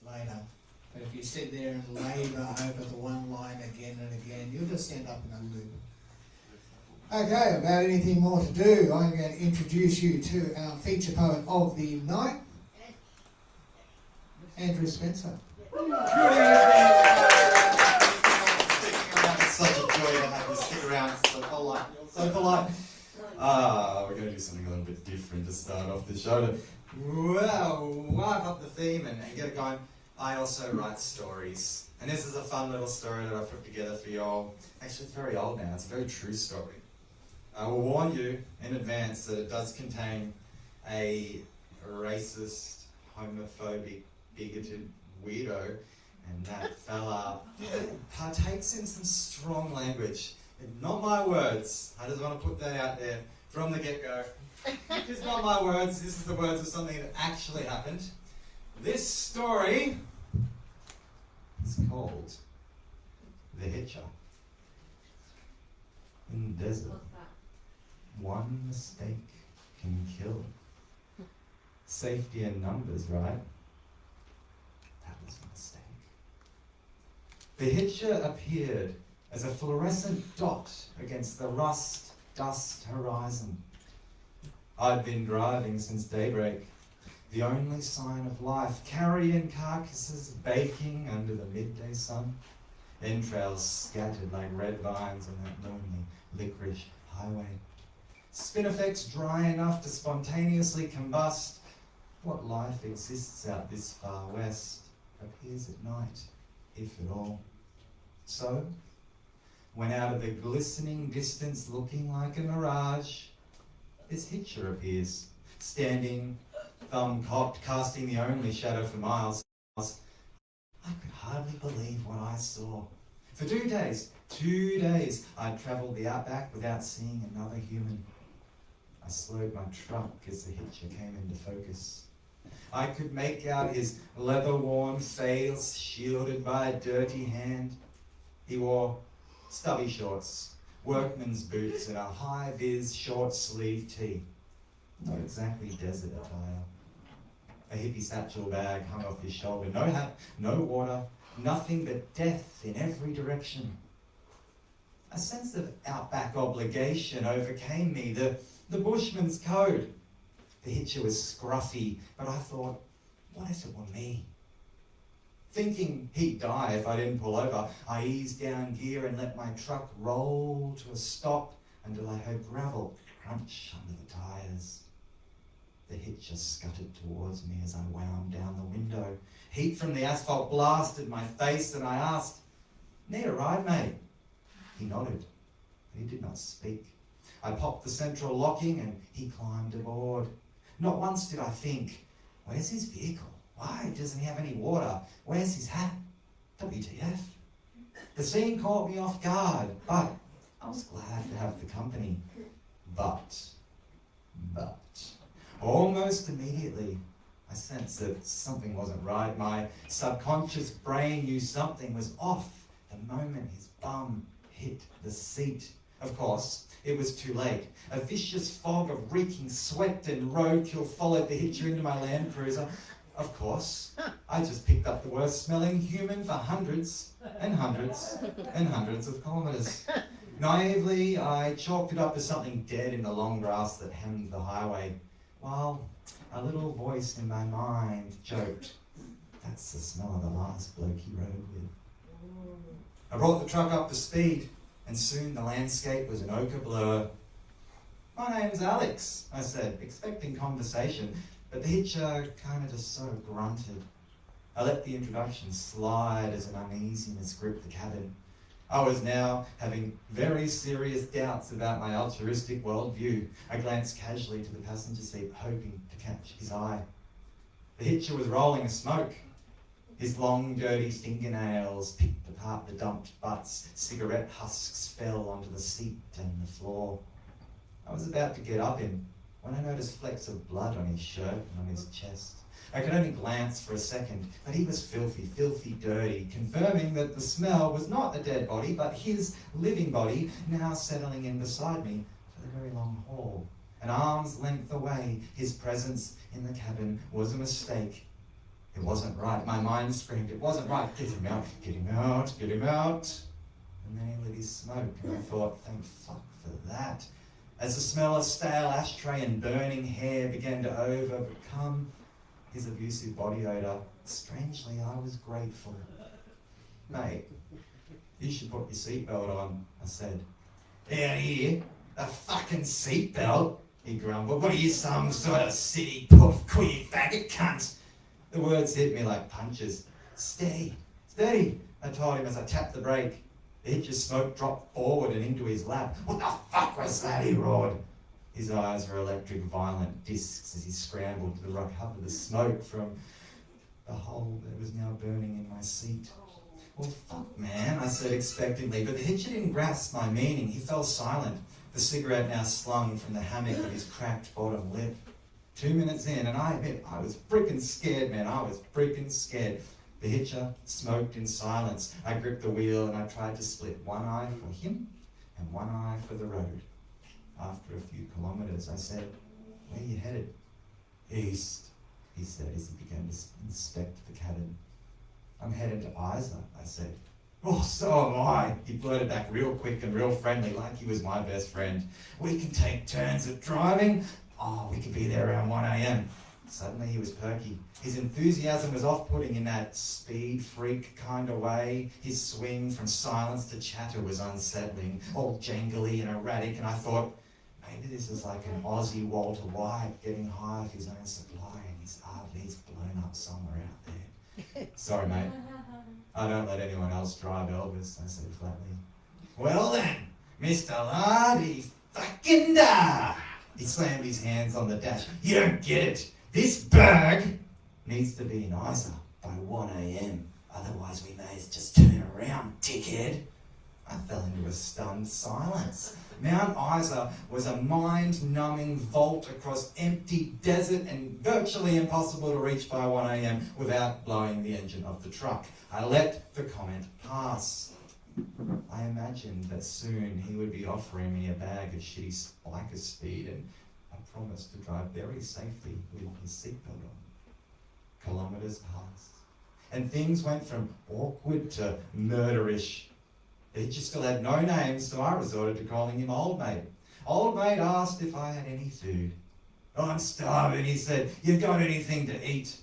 later. But if you sit there and labour over the one line again and again, you'll just end up in a loop. Okay, about anything more to do, I'm going to introduce you to our feature poet of the night, Andrew Spencer. Good evening. It's such a joy to have you stick around. It's so polite. So polite. We're going to do something a little bit different to start off the show to wipe up the theme and get it going. I also write stories, and this is a fun little story that I put together for y'all. Actually, it's very old now. It's a very true story. I will warn you in advance that it does contain a racist, homophobic, bigoted weirdo, and that fella partakes in some strong language. Not my words. I just want to put that out there from the get-go. It's not my words. This is the words of something that actually happened. This story is called The Hitcher. In the desert, one mistake can kill. Safety in numbers, right? That was a mistake. The Hitcher appeared as a fluorescent dot against the rust-dust horizon. I'd been driving since daybreak, the only sign of life, carrion carcasses baking under the midday sun, entrails scattered like red vines on that lonely licorice highway, spinifex dry enough to spontaneously combust. What life exists out this far west appears at night, if at all. So, when out of the glistening distance looking like a mirage, this Hitcher appears, standing, thumb cocked, casting the only shadow for miles. I could hardly believe what I saw. For 2 days, I'd travelled the outback without seeing another human. I slowed my truck as the Hitcher came into focus. I could make out his leather-worn face shielded by a dirty hand. He wore stubby shorts, workman's boots, and a high-vis short-sleeve tee. Not exactly desert attire. A hippie satchel bag hung off his shoulder. No hat, no water, nothing but death in every direction. A sense of outback obligation overcame me, the bushman's code. The Hitcher was scruffy, but I thought, what if it were me? Thinking he'd die if I didn't pull over, I eased down gear and let my truck roll to a stop until I heard gravel crunch under the tires. The Hitcher scuttered towards me as I wound down the window. Heat from the asphalt blasted my face, and I asked, "Need a ride, mate?" He nodded, but he did not speak. I popped the central locking and he climbed aboard. Not once did I think, where's his vehicle? Why doesn't he have any water? Where's his hat? WTF? The scene caught me off guard, but I was glad to have the company. But, almost immediately, I sensed that something wasn't right. My subconscious brain knew something was off the moment his bum hit the seat. Of course, it was too late. A vicious fog of reeking sweat and roadkill followed the Hitcher into my Land Cruiser. Of course, I just picked up the worst smelling human for hundreds and hundreds and hundreds of kilometres. Naively, I chalked it up as something dead in the long grass that hemmed the highway, while a little voice in my mind joked, "That's the smell of the last bloke he rode with." I brought the truck up to speed, and soon the landscape was an ochre blur. "My name's Alex," I said, expecting conversation, but the Hitcher kind of just sort of grunted. I let the introduction slide as an uneasiness gripped the cabin. I was now having very serious doubts about my altruistic worldview. I glanced casually to the passenger seat, hoping to catch his eye. The Hitcher was rolling a smoke. His long, dirty fingernails picked apart the dumped butts. Cigarette husks fell onto the seat and the floor. I was about to get up him when I noticed flecks of blood on his shirt and on his chest. I could only glance for a second, but he was filthy, filthy dirty, confirming that the smell was not a dead body, but his living body, now settling in beside me for the very long haul. An arm's length away, his presence in the cabin was a mistake. It wasn't right. My mind screamed, it wasn't right. Get him out, get him out, get him out. And then he lit his smoke, and I thought, thank fuck for that. As the smell of stale ashtray and burning hair began to overcome his abusive body odour, strangely, I was grateful. Mate, you should put your seatbelt on, I said. Out here? A fucking seatbelt? He grumbled. What are you, some sort of city puff queer faggot cunt? The words hit me like punches. Steady, steady, I told him as I tapped the brake. The Hitcher's smoke dropped forward and into his lap. What the fuck was that? He roared. His eyes were electric violent discs as he scrambled to recover the smoke from the hole that was now burning in my seat. Well, fuck, man, I said expectantly, but the Hitcher didn't grasp my meaning. He fell silent, the cigarette now slung from the hammock of his cracked bottom lip. 2 minutes in, and I admit, I was freaking scared, man. I was freaking scared. The Hitcher smoked in silence. I gripped the wheel and I tried to split one eye for him and one eye for the road. After a few kilometres, I said, where are you headed? East, he said as he began to inspect the cabin. I'm headed to Isa, I said. Oh, so am I, he blurted back real quick and real friendly, like he was my best friend. We can take turns at driving. Oh, we could be there around 1 a.m. Suddenly he was perky. His enthusiasm was off-putting in that speed freak kind of way. His swing from silence to chatter was unsettling, all jangly and erratic, and I thought, maybe this is like an Aussie Walter White getting high off his own supply and his RV's blown up somewhere out there. Sorry, mate. I don't let anyone else drive Elvis, I said flatly. Well then, Mr. Lardy fucking da! He slammed his hands on the dash. You don't get it. This berg needs to be in Isa by 1 a.m. Otherwise we may just turn around, dickhead. I fell into a stunned silence. Mount Isa was a mind-numbing vault across empty desert and virtually impossible to reach by 1 a.m. without blowing the engine of the truck. I let the comment pass. I imagined that soon he would be offering me a bag of shitty spiker speed, and I promised to drive very safely with his seatbelt on. Kilometres passed, and things went from awkward to murderish. The Hitcher still had no name, so I resorted to calling him Old Mate. Old Mate asked if I had any food. Oh, I'm starving, he said. You got anything to eat?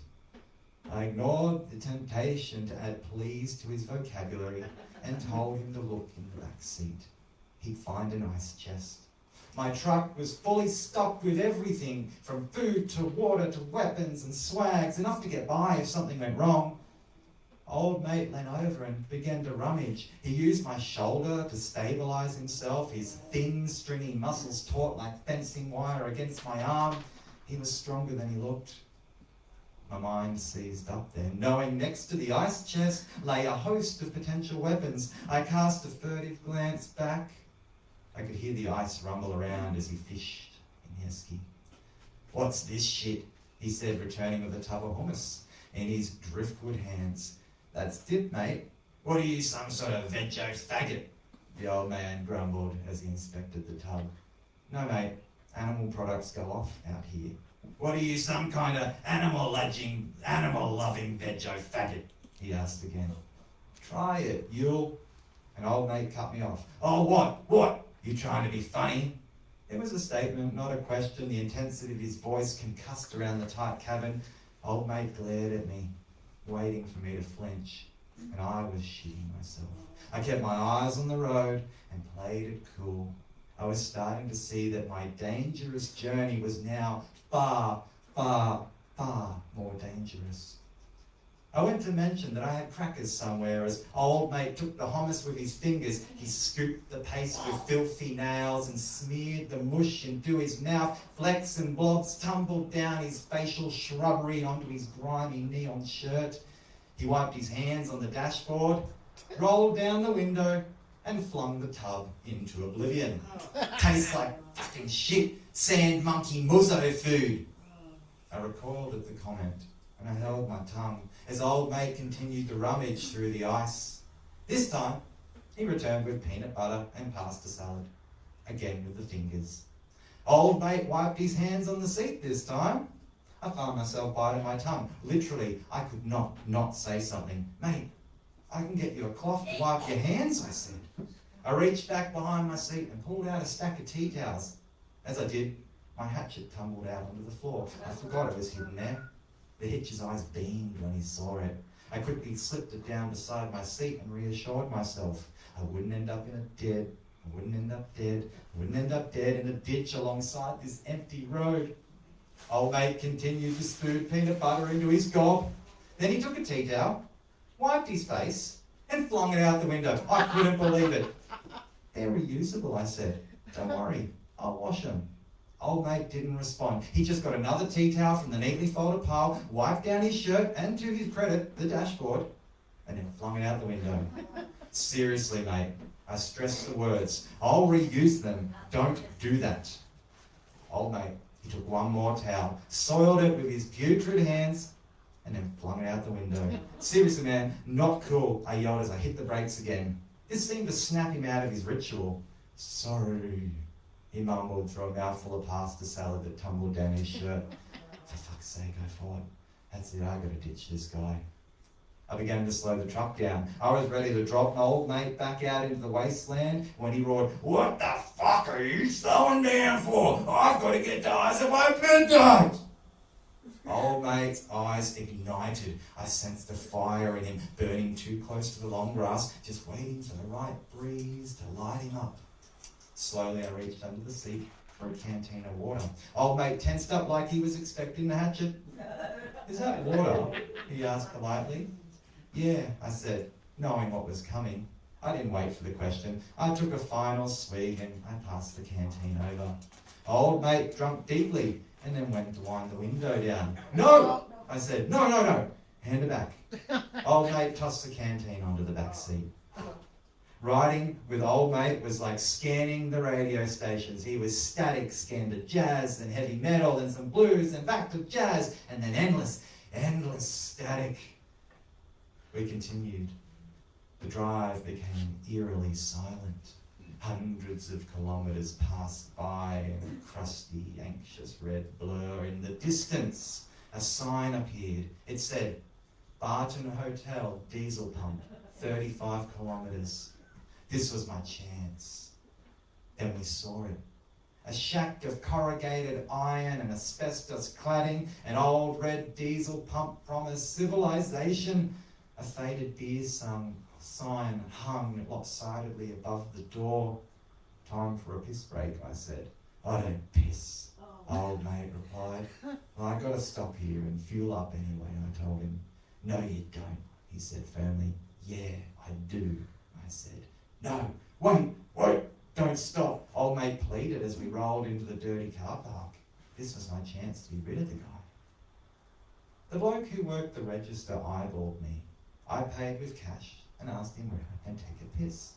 I ignored the temptation to add please to his vocabulary and told him to look in the back seat. He'd find an ice chest. My truck was fully stocked with everything, from food to water to weapons and swags, enough to get by if something went wrong. Old Mate leant over and began to rummage. He used my shoulder to stabilise himself, his thin, stringy muscles taut like fencing wire against my arm. He was stronger than he looked. My mind seized up then, knowing next to the ice chest lay a host of potential weapons. I cast a furtive glance back. I could hear the ice rumble around as he fished in Hesky. What's this shit? He said, returning with a tub of hummus in his driftwood hands. That's it, mate. What are you, some sort of veggie faggot? The old man grumbled as he inspected the tub. No, mate. Animal products go off out here. What are you, some kind of animal-loving veggie faggot? He asked again. Try it, you'll... An old mate cut me off. Oh, what? You trying to be funny? It was a statement, not a question. The intensity of his voice concussed around the tight cabin. Old mate glared at me, waiting for me to flinch, and I was shitting myself. I kept my eyes on the road and played it cool. I was starting to see that my dangerous journey was now far, far, far more dangerous. I went to mention that I had crackers somewhere as Old Mate took the hummus with his fingers. He scooped the paste with filthy nails and smeared the mush into his mouth. Flecks and blobs tumbled down his facial shrubbery onto his grimy neon shirt. He wiped his hands on the dashboard, rolled down the window, and flung the tub into oblivion. Tastes like fucking shit, sand monkey muzzo food. I recoiled at the comment, and I held my tongue as Old Mate continued to rummage through the ice. This time, he returned with peanut butter and pasta salad, again with the fingers. Old Mate wiped his hands on the seat this time. I found myself biting my tongue. Literally, I could not say something. Mate, I can get you a cloth to wipe your hands, I said. I reached back behind my seat and pulled out a stack of tea towels. As I did, my hatchet tumbled out onto the floor. I forgot it was hidden there. The Hitcher's eyes beamed when he saw it. I quickly slipped it down beside my seat and reassured myself I wouldn't end up dead in a ditch alongside this empty road. Old mate continued to spoon peanut butter into his gob. Then he took a tea towel, wiped his face, and flung it out the window. I couldn't believe it. They're reusable, I said. Don't worry, I'll wash them. Old mate didn't respond. He just got another tea towel from the neatly folded pile, wiped down his shirt, and to his credit, the dashboard, and then flung it out the window. Seriously, mate, I stress the words. I'll reuse them. Don't do that. Old mate, he took one more towel, soiled it with his putrid hands, and then flung it out the window. Seriously, man, not cool, I yelled as I hit the brakes again. This seemed to snap him out of his ritual. Sorry, he mumbled through a mouthful of pasta salad that tumbled down his shirt. For fuck's sake, I thought. That's it, I gotta ditch this guy. I began to slow the truck down. I was ready to drop my old mate back out into the wasteland when he roared, "What the fuck are you slowing down for? I've got to get to eyes at my midnight!" Old mate's eyes ignited. I sensed the fire in him, burning too close to the long grass, just waiting for the right breeze to light him up. Slowly I reached under the seat for a canteen of water. Old mate tensed up like he was expecting the hatchet. "Is that water?" he asked politely. "Yeah," I said, knowing what was coming. I didn't wait for the question. I took a final swig and I passed the canteen over. Old mate drank deeply and then went to wind the window down. "No!" I said. No. Hand it back." Old mate tossed the canteen onto the back seat. Riding with old mate was like scanning the radio stations. He was static, scanned to jazz and heavy metal and some blues and back to jazz and then endless static. We continued. The drive became eerily silent. Hundreds of kilometres passed by in a crusty, anxious red blur. In the distance, a sign appeared. It said, "Barton Hotel, diesel pump, 35 kilometres. This was my chance. Then we saw it. A shack of corrugated iron and asbestos cladding, an old red diesel pump promised civilization. A faded beer sign hung lopsidedly above the door. "Time for a piss break," I said. "I don't piss," old mate replied. "Well, I gotta stop here and fuel up anyway," I told him. "No, you don't," he said firmly. "Yeah, I do," I said. "No, wait, don't stop," old mate pleaded as we rolled into the dirty car park. This was my chance to be rid of the guy. The bloke who worked the register eyeballed me. I paid with cash and asked him where I can take a piss.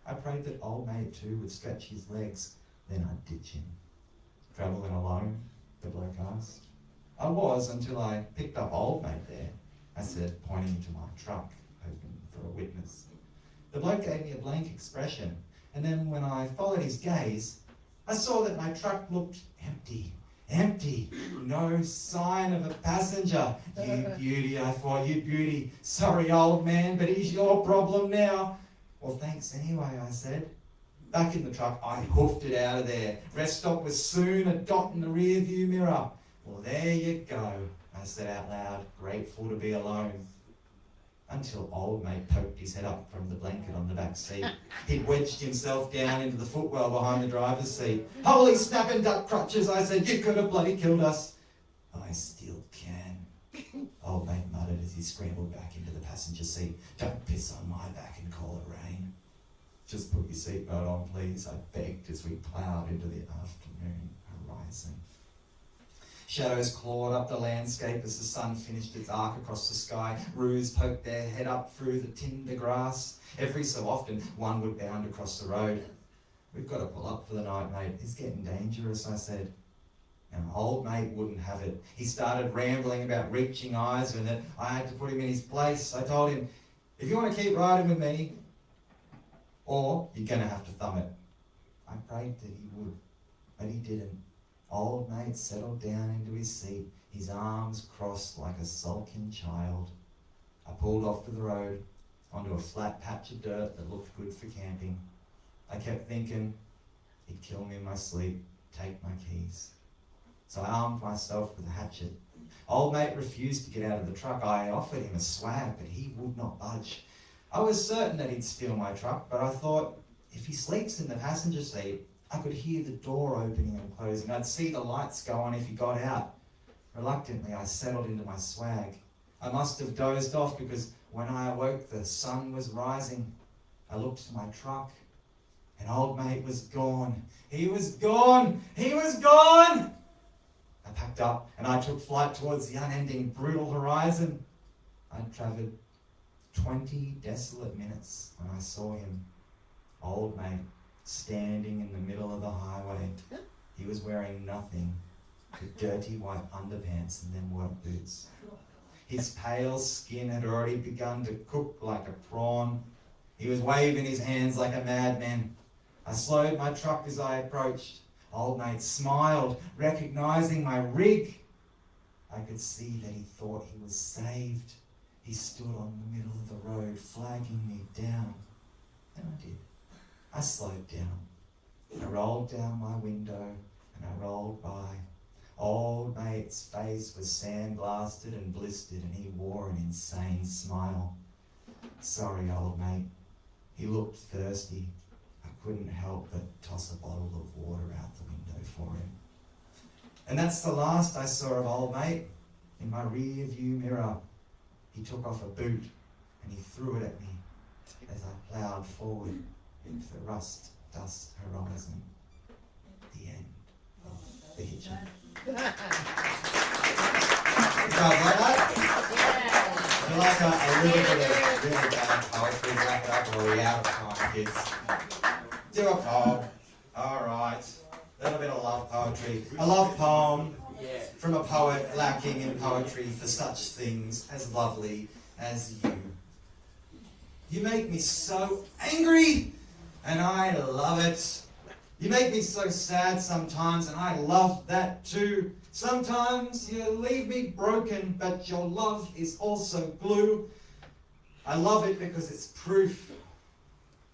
I prayed that old mate too would stretch his legs, then I'd ditch him. "Travelling alone?" the bloke asked. "I was until I picked up old mate there," I said, pointing to my truck, hoping for a witness. The bloke gave me a blank expression, and then when I followed his gaze, I saw that my truck looked empty. No sign of a passenger. "You beauty," I thought, "you beauty. Sorry, old man, but he's your problem now." "Well, thanks anyway," I said. Back in the truck, I hoofed it out of there. Rest stop was soon a dot in the rear view mirror. "Well, there you go," I said out loud, grateful to be alone. Until old mate poked his head up from the blanket on the back seat. He'd wedged himself down into the footwell behind the driver's seat. "Holy snapping duck crutches," I said, "you could have bloody killed us." "I still can," old mate muttered as he scrambled back into the passenger seat. "Don't piss on my back and call it rain." "Just put your seatbelt on, please," I begged as we ploughed into the afternoon horizon. Shadows clawed up the landscape as the sun finished its arc across the sky. Roos poked their head up through the tinder grass. Every so often, one would bound across the road. "We've got to pull up for the night, mate. It's getting dangerous," I said. Now, old mate wouldn't have it. He started rambling about reaching eyes and that I had to put him in his place. I told him, "If you want to keep riding with me, or you're going to have to thumb it." I prayed that he would, but he didn't. Old mate settled down into his seat. his arms crossed like a sulking child. I pulled off to the road, onto a flat patch of dirt that looked good for camping. I kept thinking, he'd kill me in my sleep, take my keys. So I armed myself with a hatchet. Old mate refused to get out of the truck. I offered him a swag, but he would not budge. I was certain that he'd steal my truck, but I thought, if he sleeps in the passenger seat, I could hear the door opening and closing. I'd see the lights go on if he got out. Reluctantly, I settled into my swag. I must have dozed off because when I awoke, the sun was rising. I looked to my truck, and old mate was gone. He was gone! He was gone! I packed up and I took flight towards the unending, brutal horizon. I'd travelled 20 desolate minutes when I saw him. Old mate, standing in the middle of the highway. He was wearing nothing but dirty white underpants and them work boots. His pale skin had already begun to cook like a prawn. He was waving his hands like a madman. I slowed my truck as I approached. Old mate smiled, recognising my rig. I could see that he thought he was saved. He stood on the middle of the road, flagging me down. And I did. I slowed down. I rolled down my window and I rolled by. Old mate's face was sandblasted and blistered and he wore an insane smile. Sorry, old mate. He looked thirsty. I couldn't help but toss a bottle of water out the window for him. And that's the last I saw of old mate. In my rear view mirror, he took off a boot and he threw it at me as I ploughed forward into the rust-dust horizon. The end of the Hitcher. You guys like that? You like a little bit of really bad poetry, wrap it up, or are we out of time, kids? Do a poem. Alright. A little bit of love poetry. A love poem from a poet lacking in poetry for such things as lovely as you. You make me so angry, and I love it. You make me so sad sometimes, and I love that too. Sometimes you leave me broken, but your love is also glue. I love it because it's proof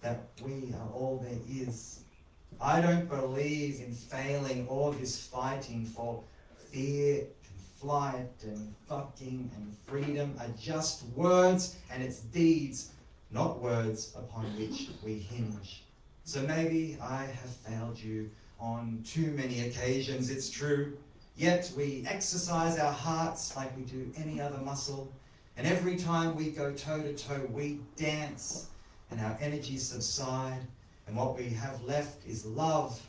that we are all there is. I don't believe in failing or this fighting, for fear and flight and fucking and freedom are just words, and it's deeds, not words, upon which we hinge. So maybe I have failed you on too many occasions, it's true. Yet we exercise our hearts like we do any other muscle. And every time we go toe to toe, we dance and our energies subside. And what we have left is love.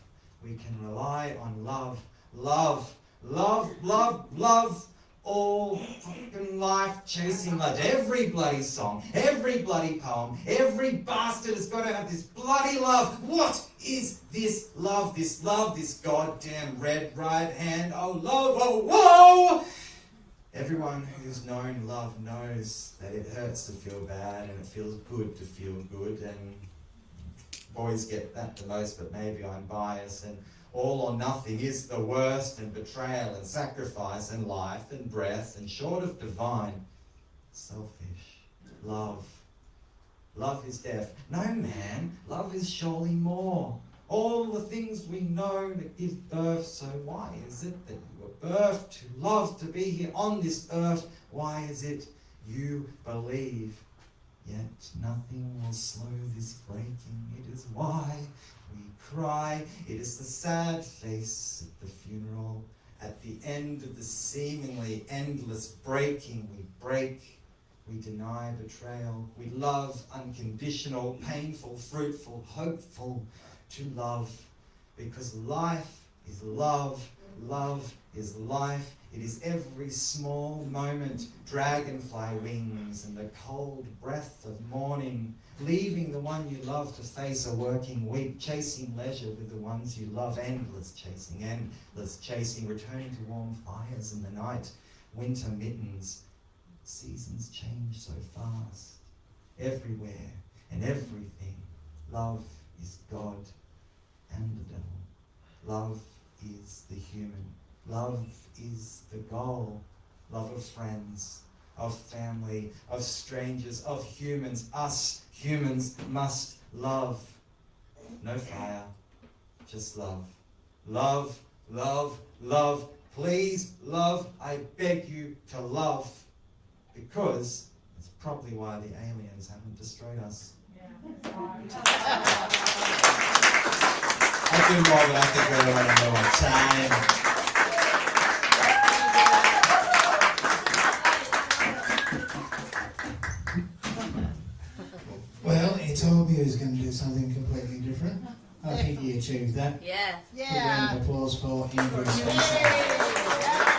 We can rely on love. Love, love, love, love. All fucking life chasing love. Every bloody song, every bloody poem, every bastard has got to have this bloody love. What is this love? This goddamn red right hand. Oh, love, whoa, whoa! Everyone who's known love knows that it hurts to feel bad and it feels good to feel good, and boys get that the most, but maybe I'm biased, and all or nothing is the worst, and betrayal and sacrifice and life and breath, and short of divine, selfish love. Love is death. No, man, love is surely more. All the things we know that give birth, so why is it that you were birthed to love, to be here on this earth? Why is it you believe? Yet nothing will slow this breaking. It is why we cry. It is the sad face at the funeral. At the end of the seemingly endless breaking, we break. We deny betrayal. We love unconditional, painful, fruitful, hopeful to love. Because life is love. Love is life. It is every small moment, dragonfly wings and the cold breath of morning, leaving the one you love to face a working week, chasing leisure with the ones you love, endless chasing, returning to warm fires in the night, winter mittens. Seasons change so fast, everywhere and everything. Love is God and the devil. Love is the human. Love is the goal. Love of friends, of family, of strangers, of humans. Us humans must love. No fire, just love. Love, love, love. Please love. I beg you to love. Because it's probably why the aliens haven't destroyed us. I do more, but I think we're running low on time. Well, Etobia is going to do something completely different. I think he achieved that. Yeah. A round of applause for Ingrid Spencer.